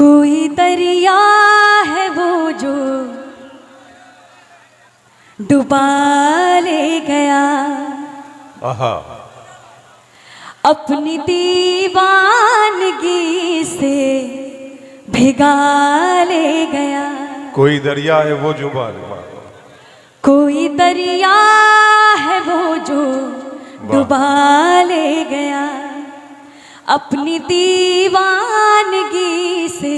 कोई दरिया है वो जो डुबा ले गया आहा अपनी दीवानगी से भिगा ले गया। कोई दरिया है वो जो कोई दरिया है वो जो डुबा ले गया अपनी दीवानगी से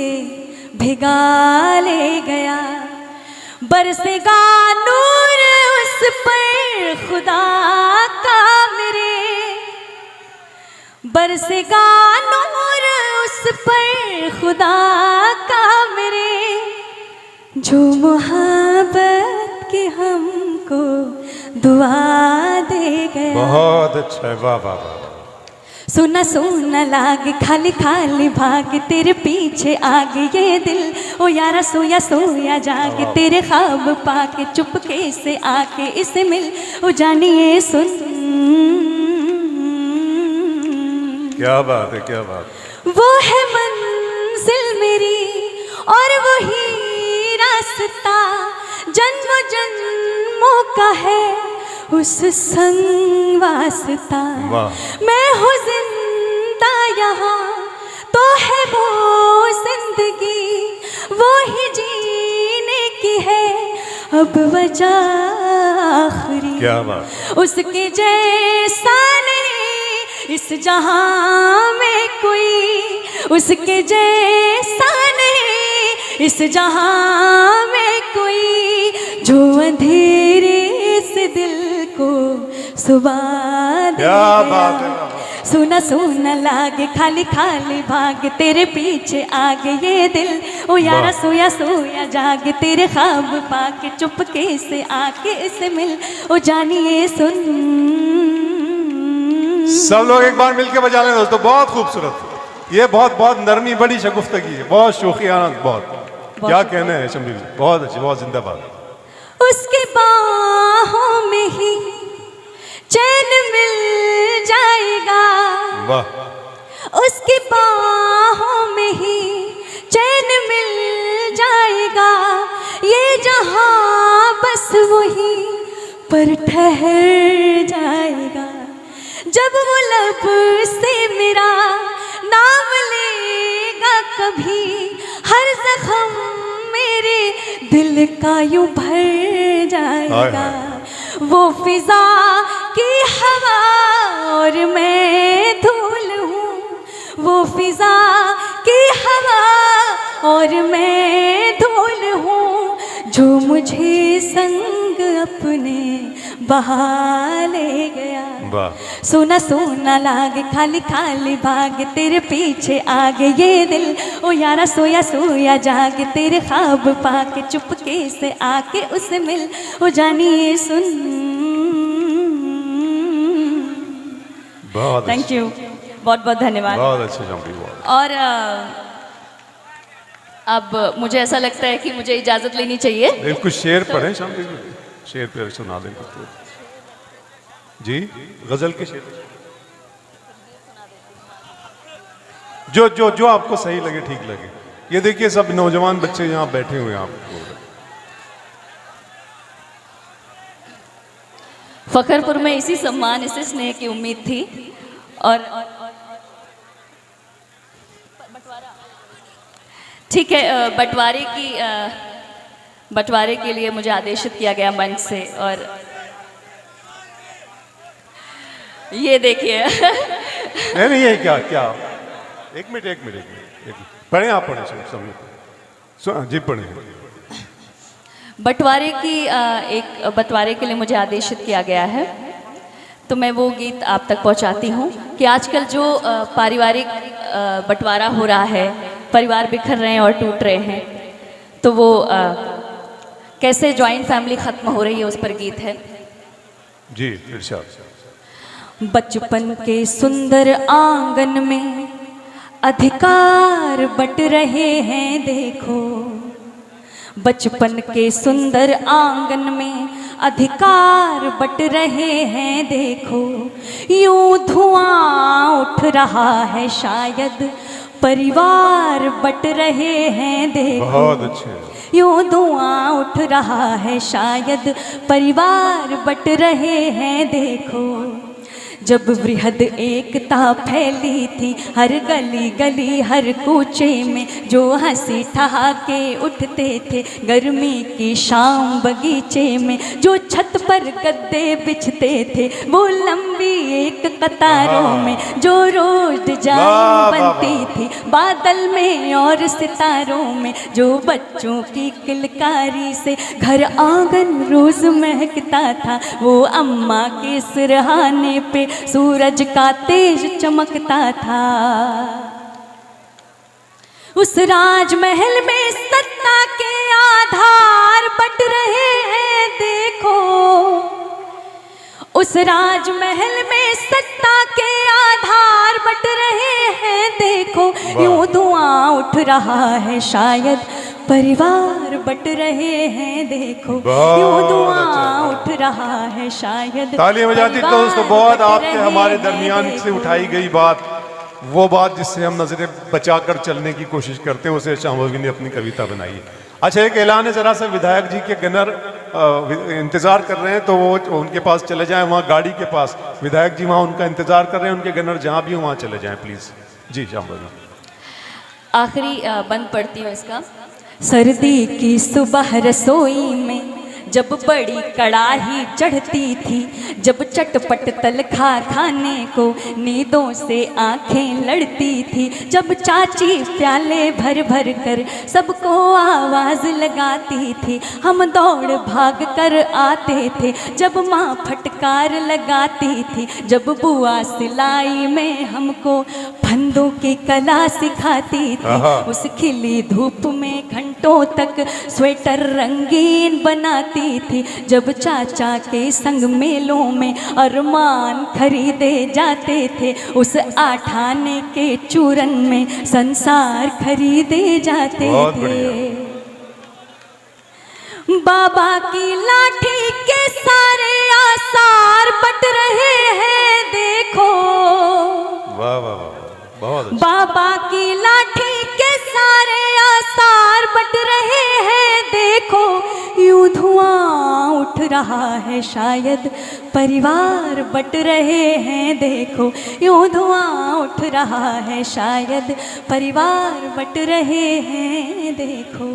भिगा ले गया। बरसेगा नूर उस पर खुदा का मेरे, बरसेगा नूर उस पर खुदा का मेरे, जो मोहब्बत की हमको दुआ दे गया। बहुत अच्छा है, वाह वाह वाह। सुना सुना लागे खाली खाली भाग तेरे पीछे आगे ये दिल, ओ यारा सोया सोया जागे तेरे ख्वाब पाके चुपके से आके इसे मिल, ओ जानिए सुन। क्या बात है, क्या बात। वो है मंजिल मेरी और वही रास्ता जन्म जन्मों का है उस संग वास्ता। मैं हूँ जिंदा यहाँ तो है वो जिंदगी, वो ही जीने की है अब वजह आखिरी। क्या बात। उसके जैसा नहीं इस जहां में कोई, उसके जैसा नहीं इस जहां में कोई, जो अंधेरे से दिल को सुबह दे गया। सुना सुना लागे खाली खाली भाग तेरे पीछे आगे ये दिल, ओ यारा सोया सोया जागे तेरे ख्वाब पाके चुपके से आके इसे मिल, ओ जानिए सुन। सब लोग एक बार मिलके बजा लें दोस्तों, बहुत खूबसूरत। ये बहुत बहुत नरमी, बड़ी शगुफ्तगी है, बहुत शौकियाना, बहुत क्या कहना है शम्मी, बहुत अच्छी, बहुत जिंदाबाद। उसके बाहों में ही चैन मिल जाएगा, वाह। उसकी बाहों में ही चैन मिल जाएगा, ये जहां बस वही पर ठहर जाएगा। जब वो लब से मेरा नाम लेगा कभी, हर जख्म मेरे दिल का यूं भर जाएगा। वो फिजा की हवा और मैं धूल हूँ, वो फिजा की हवा और मैं धूल हूँ, जो मुझे संग अपने बहा ले गया। सोना सोना लागे खाली खाली भाग तेरे पीछे आगे ये दिल, ओ यारा सोया सोया जागे तेरे ख्वाब पाके चुपके से आके उसे मिल, ओ जानिए सुन। बहुत थैंक यू, बहुत बहुत धन्यवाद। बहुत अच्छे शम्मी। और अब मुझे ऐसा लगता है कि मुझे इजाजत लेनी चाहिए। कुछ शेर पढ़े शम्मी, शेर पे सुना दें जी, गजल के शेर जो जो जो आपको सही लगे, ठीक लगे। ये देखिए सब नौजवान बच्चे यहाँ बैठे हुए हैं आपको। फखरपुर में इसी सम्मान इसी स्नेह की उम्मीद थी। और ठीक है, बंटवारे के लिए मुझे आदेशित किया गया मंच से। और ये देखिए नहीं ये क्या क्या, एक मिनट पढ़े आप, पढ़े सब जी पढ़े। बंटवारे के लिए मुझे आदेशित किया गया है, तो मैं वो गीत आप तक पहुंचाती हूँ कि आजकल जो पारिवारिक बंटवारा हो रहा है, परिवार बिखर रहे हैं और टूट रहे हैं, तो वो कैसे जॉइंट फैमिली खत्म हो रही है उस पर गीत है जी। इरशाद। बचपन के सुंदर आंगन में अधिकार बट रहे हैं देखो, बचपन के सुंदर आंगन में अधिकार बट रहे हैं देखो, यूं धुआं उठ रहा है शायद परिवार बट रहे हैं देखो। बहुत अच्छे। यूं धुआं उठ रहा है शायद परिवार बट रहे हैं देखो। जब वृहद एकता फैली थी हर गली गली हर कूचे में, जो हंसी ठहाके उठते थे गर्मी की शाम बगीचे में, जो छत पर गद्दे बिछते थे वो लंबी एक कतारों में, जो रोज डिजाइन बनती थी बादल में और सितारों में, जो बच्चों की किलकारी से घर आंगन रोज महकता था, वो अम्मा के सिरहाने पे सूरज का तेज चमकता था। उस राजमहल में सत्ता के आधार बट रहे हैं देखो। उस राजमहल में सत्ता के आधार बट रहे हैं देखो। यूं धुआं उठ रहा है शायद परिवार बट रहे हैं देखो। यूं धुआं उठ रहा है शायद। तालियां बजाती दोस्तों। बहुत आपके हमारे दरमियान से उठाई गई बात, वो बात जिससे हम नजरें बचाकर चलने की कोशिश करते हैं, उसे शाहमवी ने अपनी कविता बनाई है। अच्छा, एक ऐलान है जरा सा, विधायक जी के गनर इंतजार कर रहे हैं, तो वो उनके पास चले जाएं, वहाँ गाड़ी के पास विधायक जी वहाँ उनका इंतजार कर रहे हैं, उनके गनर जहाँ भी वहाँ चले जाएं प्लीज। जी शाहमवी। आखिरी बंद पढ़ती हूँ इसका। सर्दी की सुबह रसोई में जब बड़ी कड़ाही चढ़ती थी, जब चटपट तलखा खाने को नींदों से आंखें लड़ती थी, जब चाची प्याले भर भर कर सबको आवाज़ लगाती थी, हम दौड़ भाग कर आते थे, जब माँ फटकार लगाती थी, जब बुआ सिलाई में हमको फंदों की कला सिखाती थी, उस खिली धूप में घंटों तक स्वेटर रंगीन बनाती थी, जब चाचा के संग मेलों में अरमान खरीदे जाते थे, उस आठाने के चूरन में संसार खरीदे जाते थे। बाबा की लाठी के सारे आसार बट रहे हैं देखो। वाह वाह वाह, बहुत अच्छा। बाबा की लाठी के सारे आसार बट रहे हैं देखो। यूं धुआं उठ रहा है शायद परिवार बट रहे हैं देखो। यूं धुआं उठ रहा है शायद परिवार बट रहे हैं देखो।